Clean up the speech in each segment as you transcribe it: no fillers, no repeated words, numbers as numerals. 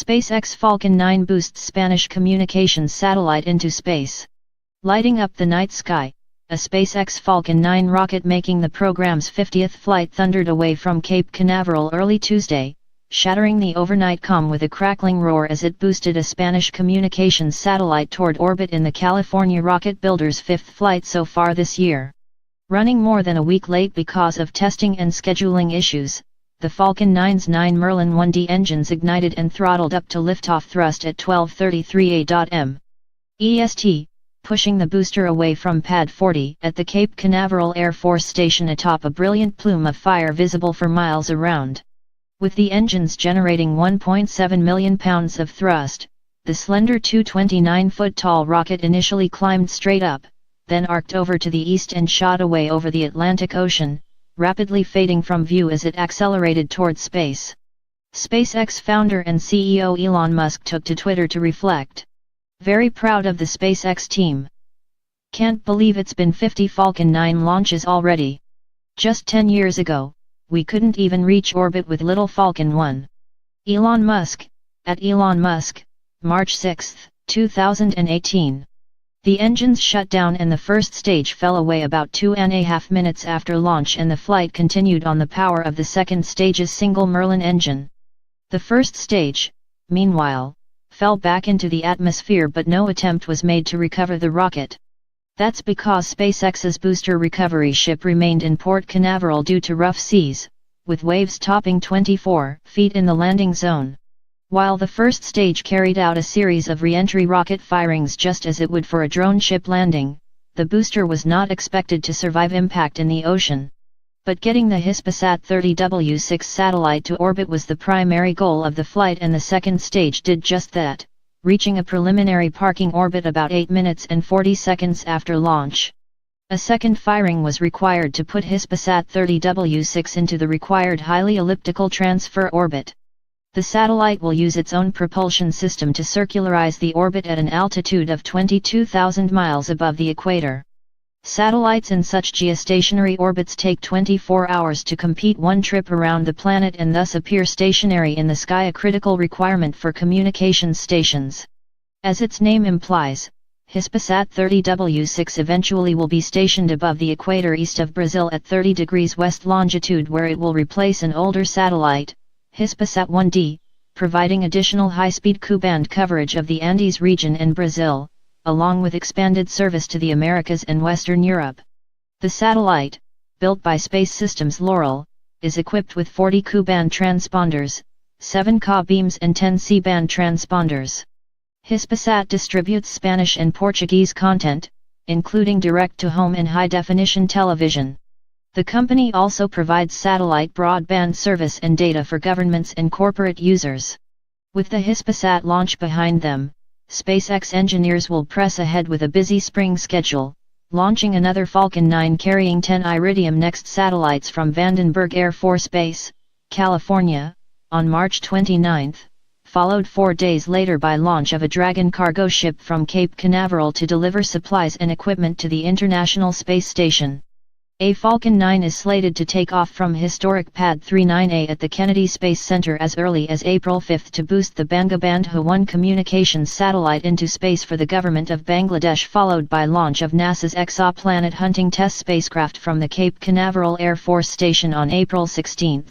SpaceX Falcon 9 boosts Spanish communications satellite into space. Lighting up the night sky, a SpaceX Falcon 9 rocket making the program's 50th flight thundered away from Cape Canaveral early Tuesday, shattering the overnight calm with a crackling roar as it boosted a Spanish communications satellite toward orbit in the California rocket builder's fifth flight so far this year. Running more than a week late because of testing and scheduling issues, the Falcon 9's 9 Merlin 1D engines ignited and throttled up to liftoff thrust at 12:33 a.m. EST, pushing the booster away from Pad 40 at the Cape Canaveral Air Force Station atop a brilliant plume of fire visible for miles around. With the engines generating 1.7 million pounds of thrust, the slender 229-foot-tall rocket initially climbed straight up, then arced over to the east and shot away over the Atlantic Ocean, rapidly fading from view as it accelerated toward space. SpaceX founder and CEO Elon Musk took to Twitter to reflect. Very proud of the SpaceX team. Can't believe it's been 50 Falcon 9 launches already. Just 10 years ago, we couldn't even reach orbit with little Falcon 1. Elon Musk, at Elon Musk, March 6, 2018. The engines shut down and the first stage fell away about 2.5 minutes after launch, and the flight continued on the power of the second stage's single Merlin engine. The first stage, meanwhile, fell back into the atmosphere, but no attempt was made to recover the rocket. That's because SpaceX's booster recovery ship remained in Port Canaveral due to rough seas, with waves topping 24 feet in the landing zone. While the first stage carried out a series of re-entry rocket firings just as it would for a drone ship landing, the booster was not expected to survive impact in the ocean. But getting the Hispasat 30W6 satellite to orbit was the primary goal of the flight, and the second stage did just that, reaching a preliminary parking orbit about 8 minutes and 40 seconds after launch. A second firing was required to put Hispasat 30W6 into the required highly elliptical transfer orbit. The satellite will use its own propulsion system to circularize the orbit at an altitude of 22,000 miles above the equator. Satellites in such geostationary orbits take 24 hours to complete one trip around the planet and thus appear stationary in the sky, a critical requirement for communications stations. As its name implies, Hispasat 30W6 eventually will be stationed above the equator east of Brazil at 30 degrees west longitude, where it will replace an older satellite, Hispasat 1D, providing additional high-speed Ku-band coverage of the Andes region in Brazil, along with expanded service to the Americas and Western Europe. The satellite, built by Space Systems Loral, is equipped with 40 Ku-band transponders, 7 Ka beams and 10 C-band transponders. Hispasat distributes Spanish and Portuguese content, including direct-to-home and high-definition television. The company also provides satellite broadband service and data for governments and corporate users. With the Hispasat launch behind them, SpaceX engineers will press ahead with a busy spring schedule, launching another Falcon 9 carrying 10 Iridium Next satellites from Vandenberg Air Force Base, California, on March 29, followed 4 days later by launch of a Dragon cargo ship from Cape Canaveral to deliver supplies and equipment to the International Space Station. A Falcon 9 is slated to take off from historic Pad 39A at the Kennedy Space Center as early as April 5 to boost the Bangabandha 1 communications satellite into space for the government of Bangladesh, followed by launch of NASA's exoplanet hunting test spacecraft from the Cape Canaveral Air Force Station on April 16.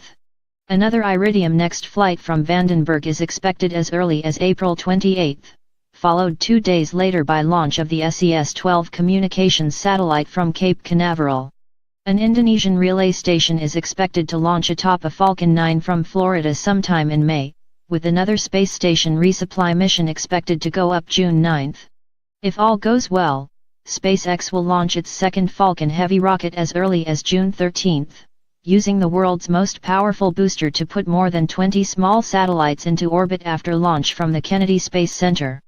Another Iridium Next flight from Vandenberg is expected as early as April 28, followed 2 days later by launch of the SES-12 communications satellite from Cape Canaveral. An Indonesian relay station is expected to launch atop a Falcon 9 from Florida sometime in May, with another space station resupply mission expected to go up June 9. If all goes well, SpaceX will launch its second Falcon Heavy rocket as early as June 13, using the world's most powerful booster to put more than 20 small satellites into orbit after launch from the Kennedy Space Center.